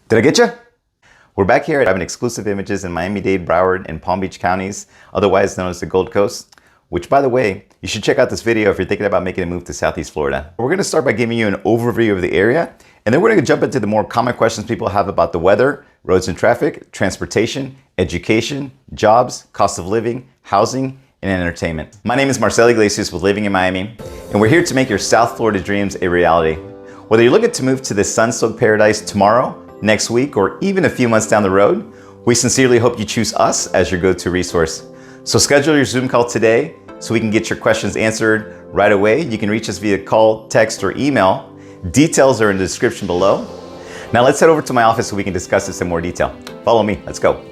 Did I get you? We're back here at having exclusive images in Miami-Dade, Broward, and Palm Beach counties, otherwise known as the Gold Coast, which, by the way, you should check out this video if you're thinking about making a move to Southeast Florida. We're going to start by giving you an overview of the area, and then we're going to jump into the more common questions people have about the weather, roads and traffic, transportation, education, jobs, cost of living, housing, and entertainment. My name is Marcel Iglesias with Living in Miami, and we're here to make your South Florida dreams a reality. Whether you're looking to move to this sun-soaked paradise tomorrow, next week, or even a few months down the road, we sincerely hope you choose us as your go-to resource. So schedule your Zoom call today so we can get your questions answered right away. You can reach us via call, text, or email. Details are in the description below. Now let's head over to my office so we can discuss this in more detail. Follow me, let's go.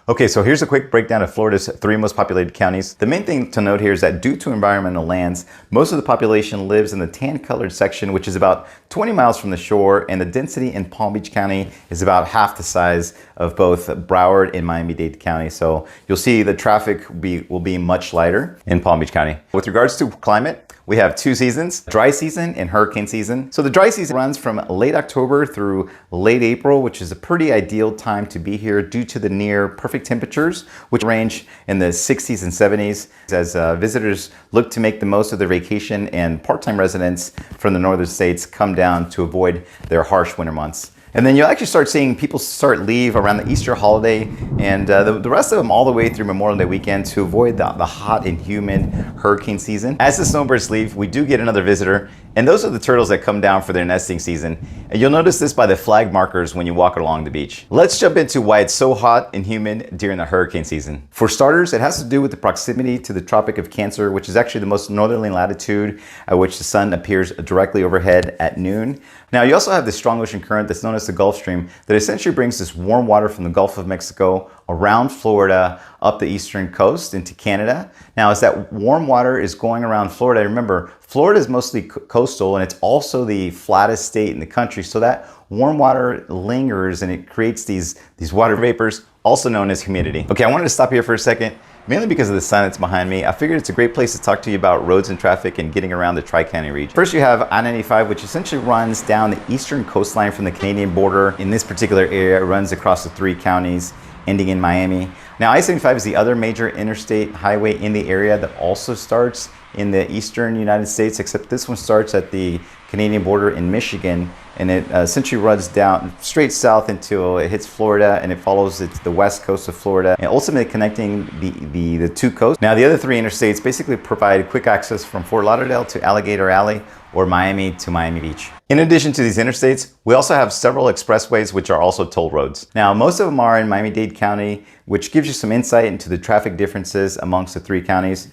Okay, so here's a quick breakdown of Florida's 3 most populated counties. The main thing to note here is that due to environmental lands, most of the population lives in the tan-colored section, which is about 20 miles from the shore, and the density in Palm Beach County is about half the size of both Broward and Miami-Dade County. So you'll see the traffic will be much lighter in Palm Beach County. With regards to climate, we have 2 seasons, dry season and hurricane season. So the dry season runs from late October through late April, which is a pretty ideal time to be here due to the near perfect temperatures, which range in the 60s and 70s as visitors look to make the most of their vacation, and part-time residents from the northern states come down to avoid their harsh winter months. And then you'll actually start seeing people leave around the Easter holiday and the rest of them all the way through Memorial Day weekend to avoid the hot and humid hurricane season. As the snowbirds leave, we do get another visitor, and those are the turtles that come down for their nesting season. And you'll notice this by the flag markers when you walk along the beach. Let's jump into why it's so hot and humid during the hurricane season. For starters, it has to do with the proximity to the Tropic of Cancer, which is actually the most northerly latitude at which the sun appears directly overhead at noon. Now, you also have this strong ocean current that's known as the Gulf Stream that essentially brings this warm water from the Gulf of Mexico around Florida up the eastern coast into Canada. Now, as that warm water is going around Florida, remember, Florida is mostly coastal and it's also the flattest state in the country. So that warm water lingers and it creates these water vapors, also known as humidity. Okay, I wanted to stop here for a second, mainly because of the sun that's behind me. I figured it's a great place to talk to you about roads and traffic and getting around the Tri-County region. First, you have I-95, which essentially runs down the eastern coastline from the Canadian border. In this particular area, it runs across the 3 counties, ending in Miami. Now, I-75 is the other major interstate highway in the area that also starts in the eastern United States, except this one starts at the Canadian border in Michigan, and it essentially runs down straight south until it hits Florida, and it follows the west coast of Florida, and ultimately connecting the 2 coasts. Now, the other 3 interstates basically provide quick access from Fort Lauderdale to Alligator Alley or Miami to Miami Beach. In addition to these interstates, we also have several expressways, which are also toll roads. Now, most of them are in Miami-Dade County, which gives you some insight into the traffic differences amongst the 3 counties.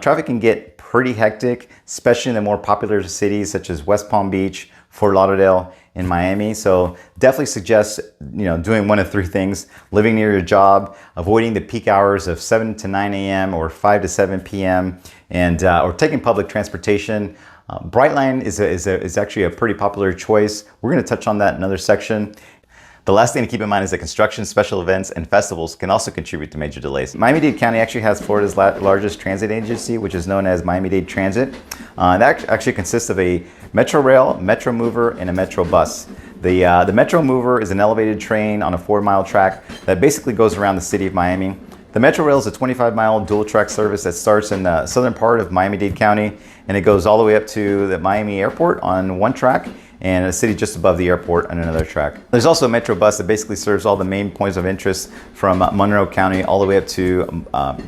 Traffic can get pretty hectic, especially in the more popular cities such as West Palm Beach, Fort Lauderdale, and Miami. So definitely suggest doing one of 3 things: living near your job, avoiding the peak hours of 7 to 9 a.m. or 5 to 7 p.m. and or taking public transportation. Brightine is actually a pretty popular choice. We're going to touch on that in another section. The last thing to keep in mind is that construction, special events, and festivals can also contribute to major delays. Miami-Dade County actually has Florida's largest transit agency, which is known as Miami-Dade Transit. That actually consists of a Metrorail, Metromover, and a Metrobus. The Metromover is an elevated train on a 4-mile track that basically goes around the city of Miami. The Metrorail is a 25-mile dual-track service that starts in the southern part of Miami-Dade County, and it goes all the way up to the Miami Airport on one track, and a city just above the airport on another track. There's also a Metrobus that basically serves all the main points of interest from Monroe County all the way up to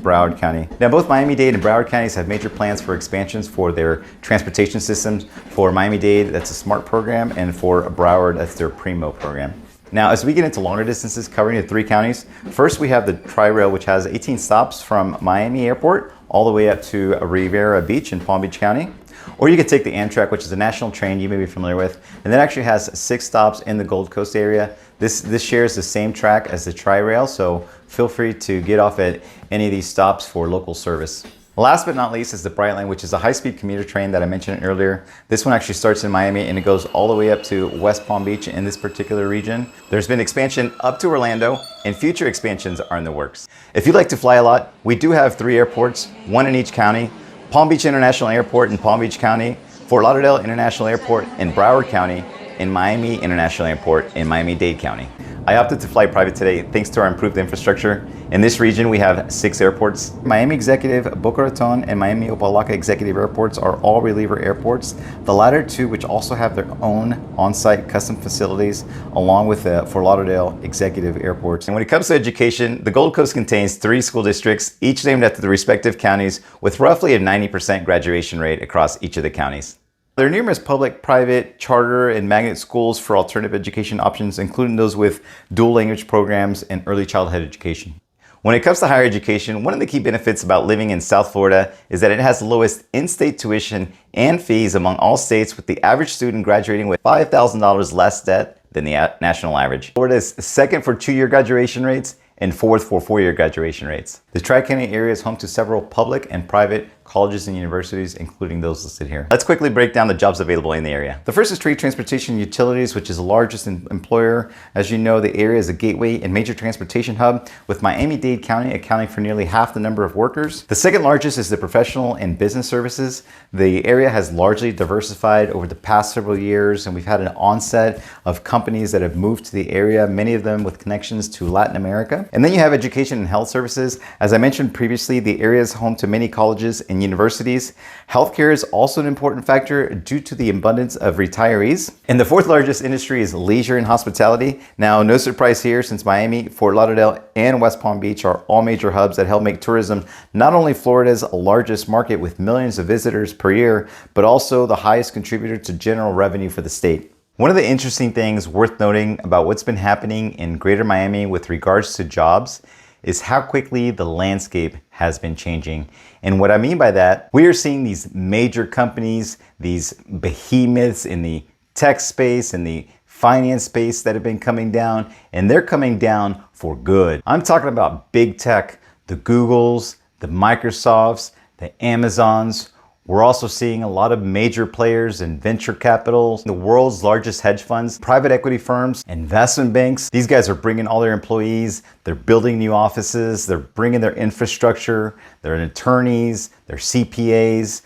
Broward County. Now, both Miami-Dade and Broward counties have major plans for expansions for their transportation systems. For Miami-Dade, that's a SMART program, and for Broward, that's their PREMO program. Now, as we get into longer distances covering the 3 counties, first we have the Tri-Rail, which has 18 stops from Miami Airport all the way up to Riviera Beach in Palm Beach County. Or you could take the Amtrak, which is a national train you may be familiar with, and that actually has 6 stops in the Gold Coast area. This shares the same track as the Tri-Rail, so feel free to get off at any of these stops for local service. Last but not least is the Brightine, which is a high-speed commuter train that I mentioned earlier. This one actually starts in Miami and it goes all the way up to West Palm Beach in this particular region. There's been expansion up to Orlando and future expansions are in the works. If you like to fly a lot, we do have 3 airports, 1 in each county: Palm Beach International Airport in Palm Beach County, Fort Lauderdale International Airport in Broward County, and Miami International Airport in Miami-Dade County. I opted to fly private today thanks to our improved infrastructure. In this region, we have 6 airports. Miami Executive, Boca Raton, and Miami Opa-locka Executive airports are all reliever airports. The latter two, which also have their own on-site custom facilities, along with the Fort Lauderdale Executive airports. And when it comes to education, the Gold Coast contains 3 school districts, each named after the respective counties, with roughly a 90% graduation rate across each of the counties. There are numerous public, private, charter, and magnet schools for alternative education options, including those with dual language programs and early childhood education. When it comes to higher education, one of the key benefits about living in South Florida is that it has the lowest in-state tuition and fees among all states, with the average student graduating with $5,000 less debt than the national average. Florida is second for 2-year graduation rates and 4th for 4-year graduation rates. The Tri-County area is home to several public and private colleges and universities, including those listed here. Let's quickly break down the jobs available in the area. The first is trade, transportation, and utilities, which is the largest employer. As you know, the area is a gateway and major transportation hub, with Miami-Dade County accounting for nearly half the number of workers. The second largest is the professional and business services. The area has largely diversified over the past several years, and we've had an onset of companies that have moved to the area, many of them with connections to Latin America. And then you have education and health services. As I mentioned previously, the area is home to many colleges and universities. Healthcare is also an important factor due to the abundance of retirees. And the fourth largest industry is leisure and hospitality. Now, no surprise here, since Miami, Fort Lauderdale, and West Palm Beach are all major hubs that help make tourism not only Florida's largest market with millions of visitors per year, but also the highest contributor to general revenue for the state. One of the interesting things worth noting about what's been happening in Greater Miami with regards to jobs is how quickly the landscape has been changing. And what I mean by that, we are seeing these major companies, these behemoths in the tech space and the finance space that have been coming down, and they're coming down for good. I'm talking about big tech, the Googles, the Microsofts, the Amazons. We're also seeing a lot of major players in venture capital, the world's largest hedge funds, private equity firms, investment banks. These guys are bringing all their employees, they're building new offices, they're bringing their infrastructure, their attorneys, their CPAs,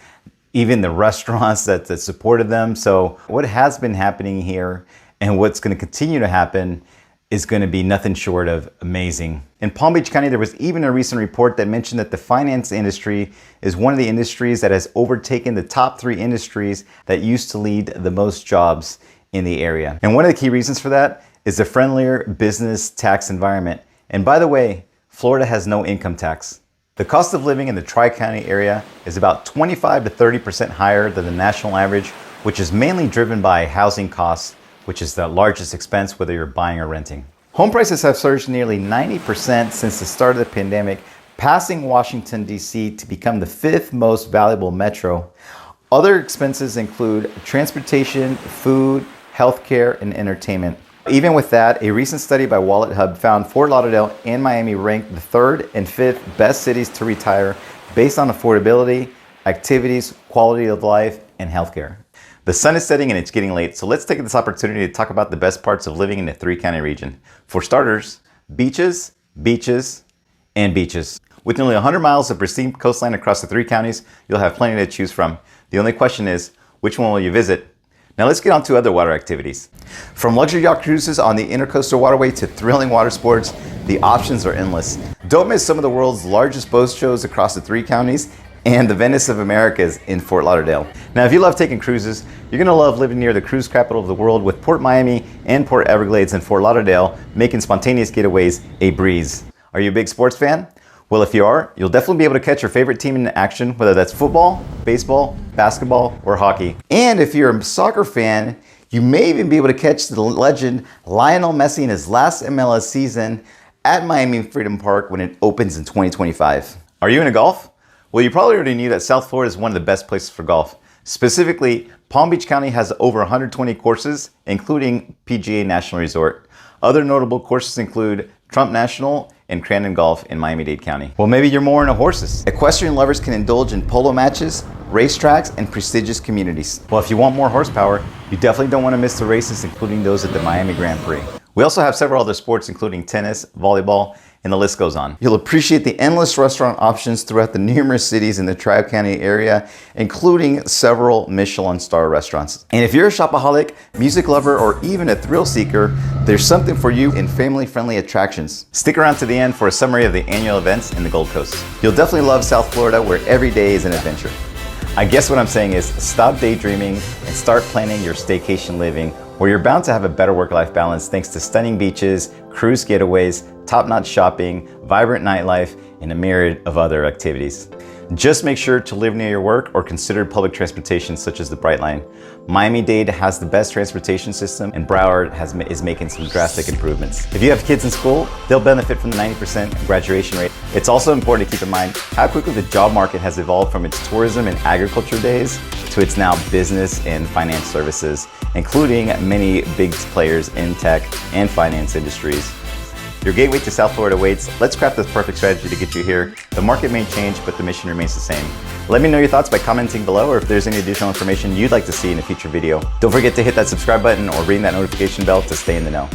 even the restaurants that supported them. So what has been happening here and what's going to continue to happen is going to be nothing short of amazing. In Palm Beach County, there was even a recent report that mentioned that the finance industry is one of the industries that has overtaken the top 3 industries that used to lead the most jobs in the area. And one of the key reasons for that is the friendlier business tax environment. And by the way, Florida has no income tax. The cost of living in the Tri-County area is about 25 to 30% higher than the national average, which is mainly driven by housing costs, which is the largest expense whether you're buying or renting. Home prices have surged nearly 90% since the start of the pandemic, passing Washington, D.C. to become the 5th most valuable metro. Other expenses include transportation, food, healthcare, and entertainment. Even with that, a recent study by Wallet Hub found Fort Lauderdale and Miami ranked the 3rd and 5th best cities to retire based on affordability, activities, quality of life, and healthcare. The sun is setting and it's getting late, so let's take this opportunity to talk about the best parts of living in the 3-county region. For starters, beaches, beaches, and beaches. With nearly 100 miles of pristine coastline across the 3 counties, you'll have plenty to choose from. The only question is, which one will you visit? Now let's get on to other water activities. From luxury yacht cruises on the Intercoastal Waterway to thrilling water sports, the options are endless. Don't miss some of the world's largest boat shows across the 3 counties and the Venice of Americas in Fort Lauderdale. Now, if you love taking cruises, you're gonna love living near the cruise capital of the world, with Port Miami and Port Everglades and Fort Lauderdale making spontaneous getaways a breeze. Are you a big sports fan? Well, if you are, you'll definitely be able to catch your favorite team in action, whether that's football, baseball, basketball, or hockey. And if you're a soccer fan, you may even be able to catch the legend Lionel Messi in his last MLS season at Miami Freedom Park when it opens in 2025. Are you into golf? Well, you probably already knew that South Florida is one of the best places for golf. Specifically, Palm Beach County has over 120 courses, including PGA National Resort. Other notable courses include Trump National and Tran Golf in Miami-Dade County. Well, maybe you're more into horses. Equestrian lovers can indulge in polo matches, racetracks, and prestigious communities. Well, if you want more horsepower, you definitely don't want to miss the races, including those at the Miami Grand Prix. We also have several other sports, including tennis, volleyball, and the list goes on. You'll appreciate the endless restaurant options throughout the numerous cities in the Tri-County area, including several Michelin star restaurants. And if you're a shopaholic, music lover, or even a thrill seeker, there's something for you in family-friendly attractions. Stick around to the end for a summary of the annual events in the Gold Coast. You'll definitely love South Florida, where every day is an adventure. I guess what I'm saying is stop daydreaming and start planning your staycation living, where you're bound to have a better work-life balance thanks to stunning beaches, cruise getaways, top-notch shopping, vibrant nightlife, and a myriad of other activities. Just make sure to live near your work or consider public transportation such as the Brightine. Miami-Dade has the best transportation system, and Broward is making some drastic improvements. If you have kids in school, they'll benefit from the 90% graduation rate. It's also important to keep in mind how quickly the job market has evolved from its tourism and agriculture days to its now business and finance services, including many big players in tech and finance industries. Your gateway to South Florida waits. Let's craft the perfect strategy to get you here. The market may change, but the mission remains the same. Let me know your thoughts by commenting below, or if there's any additional information you'd like to see in a future video. Don't forget to hit that subscribe button or ring that notification bell to stay in the know.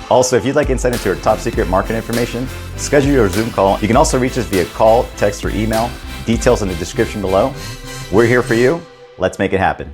Also, if you'd like insight into our top secret market information, schedule your Zoom call. You can also reach us via call, text, or email. Details in the description below. We're here for you. Let's make it happen.